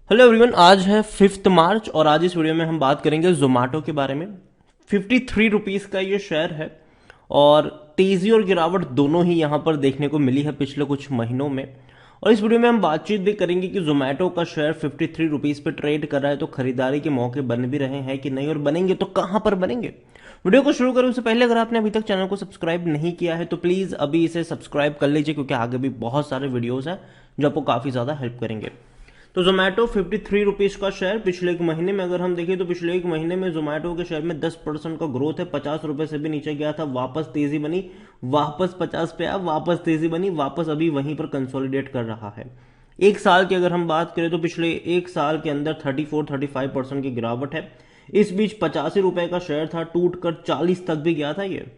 Hello everyone, आज है 5 मार्च और आज इस वीडियो में हम बात करेंगे जोमेटो के बारे में। 53 रुपीज़ का ये शेयर है और तेजी और गिरावट दोनों ही यहाँ पर देखने को मिली है पिछले कुछ महीनों में। और इस वीडियो में हम बातचीत भी करेंगे कि जोमेटो का शेयर 53 रुपीज़ पे ट्रेड कर रहा है तो खरीदारी के मौके बन भी रहे हैं कि नहीं, और बनेंगे तो कहां पर बनेंगे। वीडियो को शुरू करें उससे पहले अगर आपने अभी तक चैनल को सब्सक्राइब नहीं किया है तो प्लीज अभी इसे सब्सक्राइब कर लीजिए, क्योंकि आगे भी बहुत सारे वीडियोस हैं जो आपको काफी ज्यादा हेल्प करेंगे। तो जोमेटो 53 रुपीज़ का शेयर पिछले एक महीने में अगर हम देखें तो पिछले एक महीने में जोमेटो के शेयर में 10% का ग्रोथ है। 50 रुपए से भी नीचे गया था, वापस तेजी बनी, वापस 50 पे आया, वापस तेजी बनी, वापस अभी वहीं पर कंसोलिडेट कर रहा है। एक साल की अगर हम बात करें तो पिछले एक साल के अंदर 34-35% की गिरावट है। इस बीच 85 रुपए का शेयर था, टूट कर 40 तक भी गया था ये।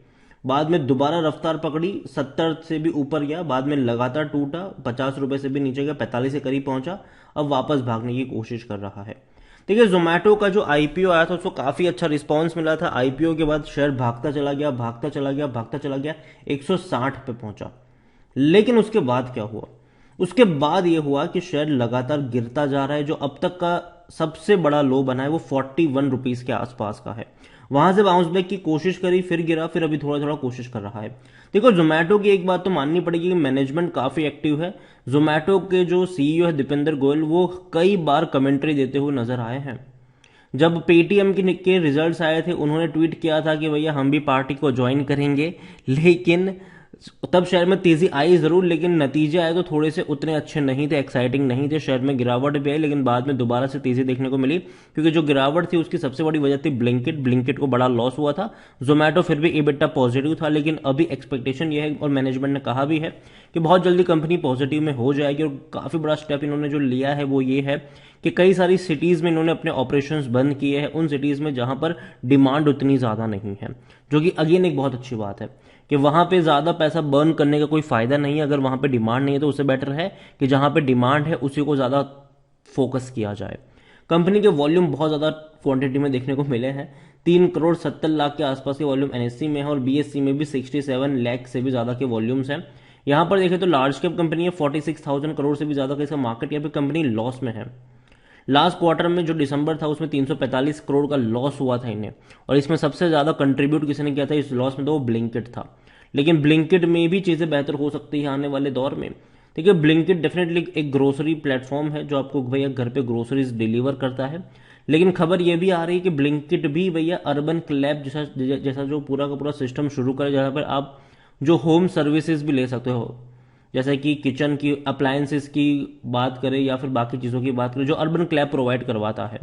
बाद में दोबारा रफ्तार पकड़ी, 70 से भी ऊपर गया, बाद में लगातार टूटा, 50 रुपए से भी नीचे गया, 45 के करीब पहुंचा, अब वापस भागने की कोशिश कर रहा है। देखिए, जोमेटो का जो आईपीओ आया था उसको काफी अच्छा रिस्पांस मिला था। आईपीओ के बाद शेयर भागता चला गया, भागता चला गया, भागता चला गया, 160 पे पहुंचा। लेकिन उसके बाद क्या हुआ? उसके बाद यह हुआ कि शेयर लगातार गिरता जा रहा है। जो अब तक का सबसे बड़ा लो बना है वो 41 रुपीज के आसपास का है। वहां से बाउंस बैक की कोशिश करी, फिर गिरा, फिर अभी थोड़ा थोड़ा कोशिश कर रहा है। देखो, जोमेटो की एक बात तो माननी पड़ेगी कि मैनेजमेंट काफी एक्टिव है। जोमेटो के जो सीईओ है दीपेंद्र गोयल, वो कई बार कमेंट्री देते हुए नजर आए हैं। जब पेटीएम के रिजल्ट्स आए थे उन्होंने ट्वीट किया था कि भैया हम भी पार्टी को ज्वाइन करेंगे, लेकिन तब शेयर में तेजी आई जरूर, लेकिन नतीजे आए तो थोड़े से उतने अच्छे नहीं थे, एक्साइटिंग नहीं थे। शेयर में गिरावट भी आई, लेकिन बाद में दोबारा से तेजी देखने को मिली, क्योंकि जो गिरावट थी उसकी सबसे बड़ी वजह थी ब्लिंकिट को बड़ा लॉस हुआ था। जोमेटो फिर भी EBITDA पॉजिटिव था, लेकिन अभी एक्सपेक्टेशन यह है और मैनेजमेंट ने कहा भी है कि बहुत जल्दी कंपनी पॉजिटिव में हो जाएगी। और काफी बड़ा स्टेप इन्होंने जो लिया है वो ये है कि कई सारी सिटीज में इन्होंने अपने ऑपरेशंस बंद किए हैं, उन सिटीज में जहां पर डिमांड उतनी ज्यादा नहीं है, जो कि अगेन एक बहुत अच्छी बात है कि वहां पे ज्यादा पैसा बर्न करने का कोई फायदा नहीं है। अगर वहां पे डिमांड नहीं है तो उससे बेटर है कि जहां पे डिमांड है उसी को ज्यादा फोकस किया जाए। कंपनी के वॉल्यूम बहुत ज्यादा क्वांटिटी में देखने को मिले हैं। 3,70,00,000 के आसपास के वॉल्यूम एनएससी में है और बीएससी में भी 67 लाख से भी ज्यादा के वॉल्यूम्स हैं। यहां पर देखें तो लार्ज कैप कंपनी है, 46,000 करोड़ से भी ज्यादा का इसका मार्केट, यहाँ पे कंपनी लॉस में है। लास्ट क्वार्टर में जो दिसंबर था उसमें 345 करोड़ का लॉस हुआ था इन्हें, और इसमें सबसे ज्यादा कंट्रीब्यूट किसी ने किया था इस लॉस में, तो वो ब्लिंकिट था। लेकिन ब्लिंकिट में भी चीजें बेहतर हो सकती है आने वाले दौर में। देखिए, ब्लिंकिट डेफिनेटली एक ग्रोसरी प्लेटफॉर्म है जो आपको भैया घर पे ग्रोसरीज डिलीवर करता है। लेकिन खबर यह भी आ रही है कि ब्लिंकिट भी भैया अर्बन क्लैब जैसा जैसा जो पूरा का पूरा सिस्टम शुरू करे, जहां पर आप जो होम सर्विसेज भी ले सकते हो, जैसे कि किचन की अप्लायंसेस की बात करें या फिर बाकी चीज़ों की बात करें जो अर्बन क्लैब प्रोवाइड करवाता है,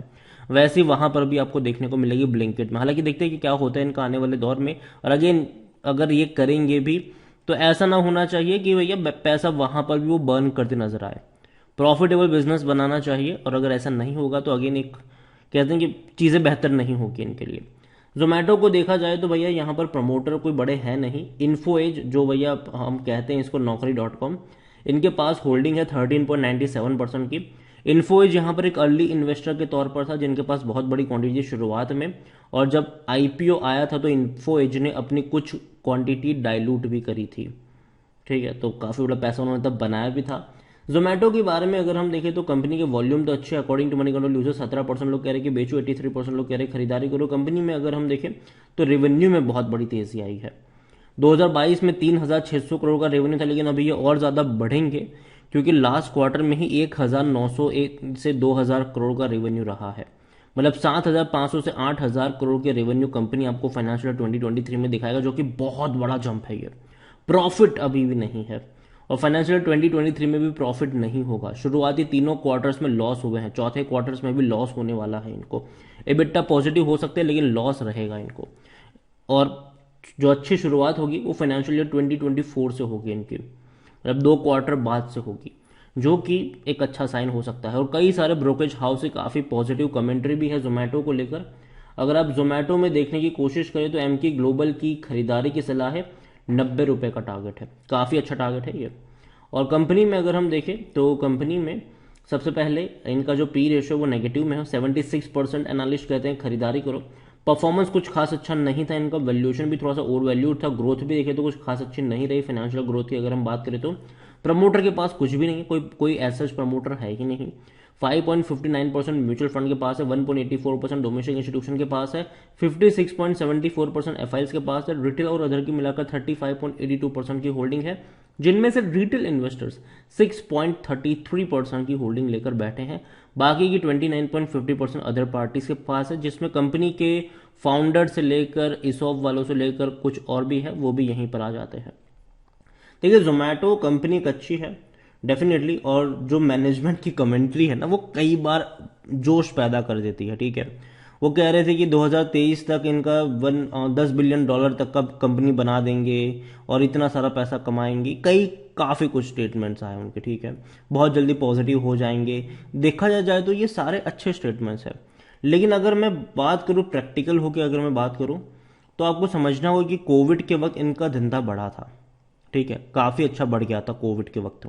वैसे ही वहां पर भी आपको देखने को मिलेगी ब्लिंकिट में। हालांकि देखते हैं कि क्या होता है इनका आने वाले दौर में। और अगेन, अगर ये करेंगे भी तो ऐसा ना होना चाहिए कि भैया पैसा वहां पर भी वो बर्न करते नजर आए। प्रॉफिटेबल बिजनेस बनाना चाहिए, और अगर ऐसा नहीं होगा तो अगेन एक कहते हैं कि चीज़ें बेहतर नहीं होगी इनके लिए। जोमेटो को देखा जाए तो भैया यहाँ पर प्रमोटर कोई बड़े हैं नहीं। इन्फो एज जो भैया हम कहते हैं इसको naukri.com, इनके पास होल्डिंग है 13.97% की। इन्फो एज यहाँ पर एक अर्ली इन्वेस्टर के तौर पर था जिनके पास बहुत बड़ी क्वांटिटी शुरुआत में, और जब आईपीओ आया था तो इन्फो एज ने अपनी कुछ क्वांटिटी डाइल्यूट भी करी थी। ठीक है, तो काफ़ी बड़ा पैसा उन्होंने तब बनाया भी था। जोमेटो के बारे में अगर हम देखें तो कंपनी के वॉल्यूम तो अच्छे, according to Moneycontrol user 17% लोग कह रहे हैं कि बेचो, 83% लोग कह रहे हैं खरीदारी करो। कंपनी में अगर हम देखें तो रेवेन्यू में बहुत बड़ी तेजी आई है। 2022 में 3,600 करोड़ का रेवेन्यू था, लेकिन अभी ये और ज़्यादा बढ़ेंगे, क्योंकि लास्ट क्वार्टर में ही 1,901 से 2,000 करोड़ का रेवेन्यू रहा है। मतलब 7,500 से 8,000 करोड़ के रेवेन्यू कंपनी आपको फाइनेंशियल 2023 में दिखाएगा, जो कि बहुत बड़ा जंप है ये। प्रॉफिट अभी भी नहीं है, और फाइनेंशियल 2023 में भी प्रॉफिट नहीं होगा। शुरुआती तीनों क्वार्टर्स में लॉस हुए हैं, चौथे क्वार्टर्स में भी लॉस होने वाला है इनको। EBITDA पॉजिटिव हो सकते हैं लेकिन लॉस रहेगा इनको। और जो अच्छी शुरुआत होगी वो फाइनेंशियल ईयर 2024 से होगी इनकी, मतलब 2 क्वार्टर बाद से होगी, जो कि एक अच्छा साइन हो सकता है। और कई सारे ब्रोकरेज हाउस से काफ़ी पॉजिटिव कमेंट्री भी है जोमेटो को लेकर। अगर आप जोमेटो में देखने की कोशिश करें तो एमकी ग्लोबल की खरीदारी की सलाह है, 90 रुपए का टारगेट है, काफ़ी अच्छा टारगेट है ये। और कंपनी में अगर हम देखें तो कंपनी में सबसे पहले इनका जो पी रेशियो वो नेगेटिव में है, 76% एनालिस्ट कहते हैं खरीदारी करो। परफॉर्मेंस कुछ खास अच्छा नहीं था इनका, वैल्यूएशन भी थोड़ा सा ओवर वैल्यूड था, ग्रोथ भी देखे तो कुछ खास अच्छी नहीं रही फाइनेंशियल ग्रोथ की अगर हम बात करें तो। प्रमोटर के पास कुछ भी नहीं है, कोई कोई ऐसा प्रमोटर है ही नहीं। 5.59% म्यूचुअल फंड के पास है, 1.84% डोमेस्टिक इंस्टीट्यूशन के पास है, 56.74% एफआईएस के पास है, रिटेल और अदर की मिलाकर 35.82% की होल्डिंग है, जिनमें से रिटेल इन्वेस्टर्स 6.33% की होल्डिंग लेकर बैठे हैं। बाकी की 29.50% अदर पार्टीज के पास है, जिसमें कंपनी के फाउंडर से लेकर इसॉप वालों से लेकर कुछ और भी है, वो भी यहीं पर आ जाते हैं। देखिए, जोमेटो कंपनी एक अच्छी है डेफिनेटली, और जो मैनेजमेंट की कमेंट्री है ना, वो कई बार जोश पैदा कर देती है। ठीक है, वो कह रहे थे कि 2023 तक इनका 10 बिलियन डॉलर तक का कंपनी बना देंगे और इतना सारा पैसा कमाएंगे। काफ़ी कुछ स्टेटमेंट्स आए उनके। ठीक है, बहुत जल्दी पॉजिटिव हो जाएंगे। देखा जाए तो ये सारे अच्छे स्टेटमेंट्स हैं, लेकिन अगर मैं बात करूँ प्रैक्टिकल होकर, अगर मैं बात करूँ तो आपको समझना होगा कि कोविड के वक्त इनका धंधा बढ़ा था। ठीक है, काफ़ी अच्छा बढ़ गया था कोविड के वक्त,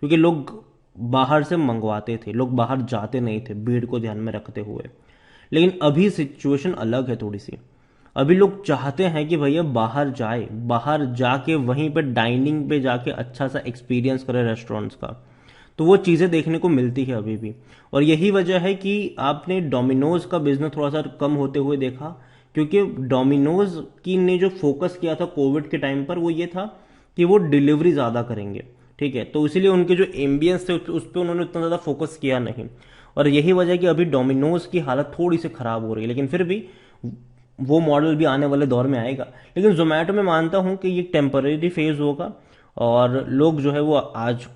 क्योंकि लोग बाहर से मंगवाते थे, लोग बाहर जाते नहीं थे भीड़ को ध्यान में रखते हुए। लेकिन अभी सिचुएशन अलग है थोड़ी सी। अभी लोग चाहते हैं कि भैया बाहर जाए, बाहर जाके वहीं पे डाइनिंग पे जाके अच्छा सा एक्सपीरियंस करे रेस्टोरेंट्स का। तो वो चीज़ें देखने को मिलती है अभी भी, और यही वजह है कि आपने डोमिनोज का बिजनेस थोड़ा सा कम होते हुए देखा, क्योंकि डोमिनोज की ने जो फोकस किया था कोविड के टाइम पर वो ये था कि वो डिलीवरी ज़्यादा करेंगे। ठीक है, तो इसीलिए उनके जो एम्बियंस थे उस पर उन्होंने उतना ज़्यादा फोकस किया नहीं, और यही वजह है कि अभी डोमिनोज की हालत थोड़ी सी खराब हो रही है। लेकिन फिर भी वो मॉडल भी आने वाले दौर में आएगा। लेकिन जोमेटो में मानता हूं कि ये टेम्परेरी फेज होगा, और लोग जो है वो आज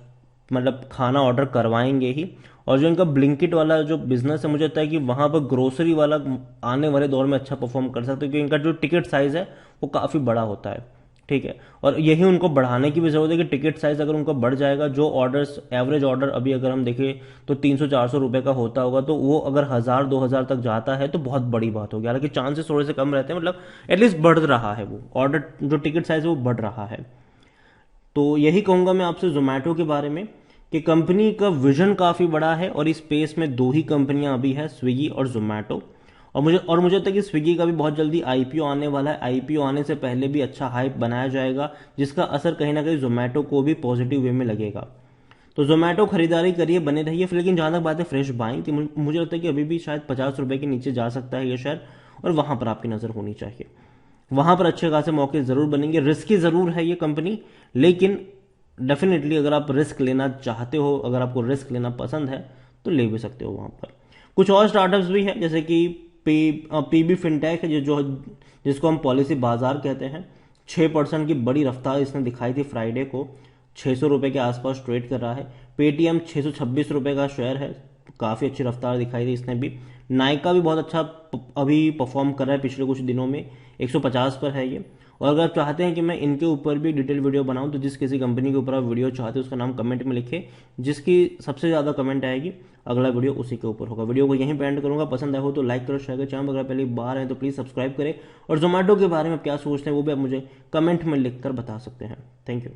मतलब खाना ऑर्डर करवाएंगे ही। और जो इनका ब्लिंकिट वाला जो बिजनेस है, मुझे लगता है कि वहां पर ग्रोसरी वाला आने वाले दौर में अच्छा परफॉर्म कर सकते हैं, क्योंकि इनका जो टिकट साइज है वो काफ़ी बड़ा होता है। ठीक है, और यही उनको बढ़ाने की भी जरूरत है कि टिकट साइज अगर उनका बढ़ जाएगा, जो ऑर्डर्स एवरेज ऑर्डर अभी अगर हम देखें तो 300-400 रुपए का होता होगा, तो वो अगर 1000-2000 तक जाता है तो बहुत बड़ी बात होगी। हालांकि चांसेस थोड़े से कम रहते हैं, मतलब एटलीस्ट बढ़ रहा है वो ऑर्डर, जो टिकट साइज है वो बढ़ रहा है। तो यही कहूंगा मैं आपसे जोमेटो के बारे में कि कंपनी का विजन काफ़ी बड़ा है, और इस स्पेस में दो ही कंपनियां अभी है, स्विगी और जोमेटो। और मुझे लगता है कि स्विगी का भी बहुत जल्दी आईपीओ आने वाला है। आईपीओ आने से पहले भी अच्छा हाइप बनाया जाएगा, जिसका असर कहीं ना कहीं जोमेटो को भी पॉजिटिव वे में लगेगा। तो जोमेटो खरीदारी करिए, बने रहिए। लेकिन जहां तक बात है फ्रेश बाइंग की, मुझे लगता है कि अभी भी शायद 50 रुपए के नीचे जा सकता है ये शेयर, और वहां पर आपकी नज़र होनी चाहिए। वहां पर अच्छे खासे मौके जरूर बनेंगे। रिस्की जरूर है ये कंपनी, लेकिन डेफिनेटली अगर आप रिस्क लेना चाहते हो, अगर आपको रिस्क लेना पसंद है तो ले भी सकते हो वहां पर। कुछ और स्टार्टअप्स भी हैं, जैसे कि पीबी फिनटेक है, जिसको हम पॉलिसी बाजार कहते हैं। 6% की बड़ी रफ्तार इसने दिखाई थी फ्राइडे को, 600 रुपए के आसपास ट्रेड कर रहा है। पेटीएम 626 रुपए का शेयर है, काफ़ी अच्छी रफ्तार दिखाई थी इसने भी। नायका भी बहुत अच्छा अभी परफॉर्म कर रहा है पिछले कुछ दिनों में, 150 पर है ये। और अगर आप चाहते हैं कि मैं इनके ऊपर भी डिटेल वीडियो बनाऊं, तो जिस किसी कंपनी के ऊपर आप वीडियो चाहते हैं उसका नाम कमेंट में लिखें, जिसकी सबसे ज़्यादा कमेंट आएगी अगला वीडियो उसी के ऊपर होगा। वीडियो को यहीं पे एंड करूंगा। पसंद आए हो तो लाइक करो, शेयर करो। चैनल अगर पहली बार है तो प्लीज़ सब्सक्राइब करें, और जोमेटो के बारे में क्या सोचते हैं वो भी आप मुझे कमेंट में लिख कर बता सकते हैं। Thank you.